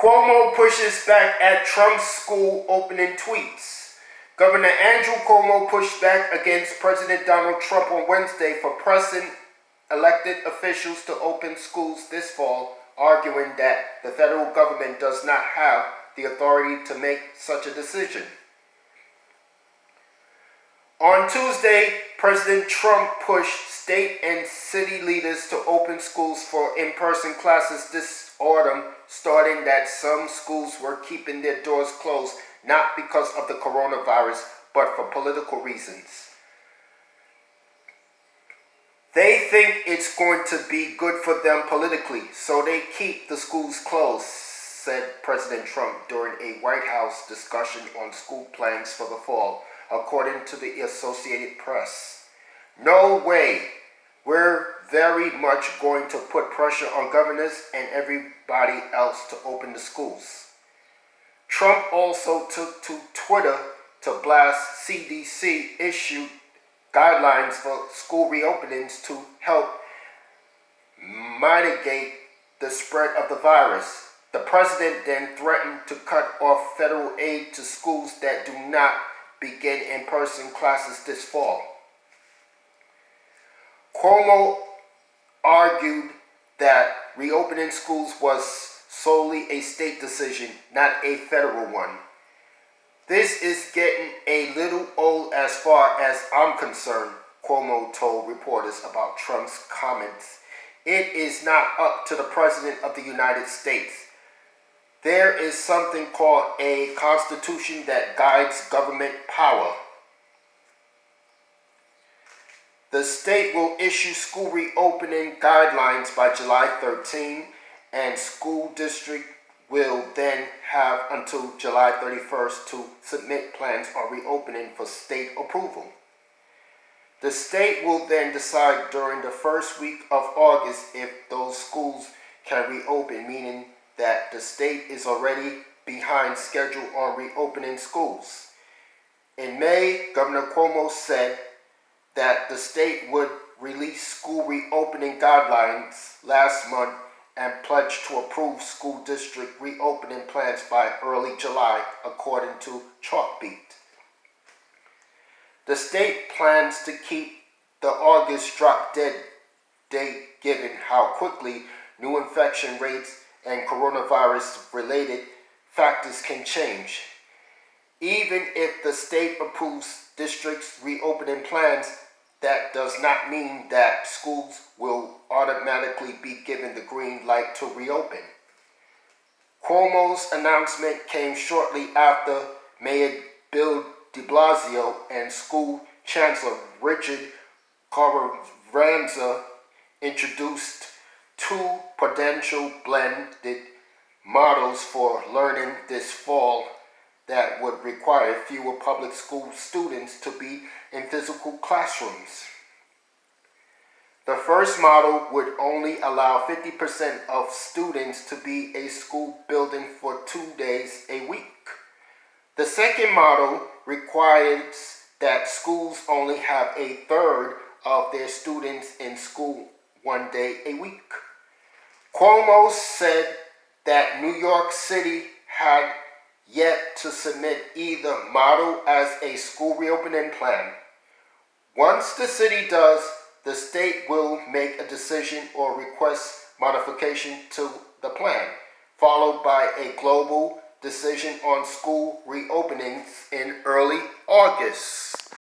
Cuomo pushes back at Trump's school opening tweets. Governor Andrew Cuomo pushed back against President Donald Trump on Wednesday for pressing elected officials to open schools this fall, arguing that the federal government does not have the authority to make such a decision. On Tuesday, President Trump pushed state and city leaders to open schools for in-person classes this autumn, starting that some schools were keeping their doors closed not because of the coronavirus, but for political reasons. They think it's going to be good for them politically, so they keep the schools closed, said President Trump during a White House discussion on school plans for the fall, according to the Associated Press. No way. We're very much going to put pressure on governors and everybody else to open the schools. Trump also took to Twitter to blast CDC issued guidelines for school reopenings to help mitigate the spread of the virus. The president then threatened to cut off federal aid to schools that do not begin in-person classes this fall. Cuomo argued that reopening schools was solely a state decision, not a federal one. This is getting a little old as far as I'm concerned, Cuomo told reporters about Trump's comments. It is not up to the President of the United States. There is something called a constitution that guides government power. The state will issue school reopening guidelines by July 13, and school district will then have until July 31st to submit plans on reopening for state approval. The state will then decide during the first week of August if those schools can reopen, meaning that the state is already behind schedule on reopening schools. In May, Governor Cuomo said that the state would release school reopening guidelines last month and pledged to approve school district reopening plans by early July, according to Chalkbeat. The state plans to keep the August drop-dead date given how quickly new infection rates and coronavirus-related factors can change. Even if the state approves districts' reopening plans, that does not mean that schools will automatically be given the green light to reopen. Cuomo's announcement came shortly after Mayor Bill de Blasio and School Chancellor Richard Carranza introduced two potential blended models for learning this fall that would require fewer public school students to be in physical classrooms. The first model would only allow 50% of students to be a school building for 2 days a week. The second model requires that schools only have a third of their students in school 1 day a week. Cuomo said that New York City had yet to submit either model as a school reopening plan. Once the city does, the state will make a decision or request modification to the plan, followed by a global decision on school reopenings in early August.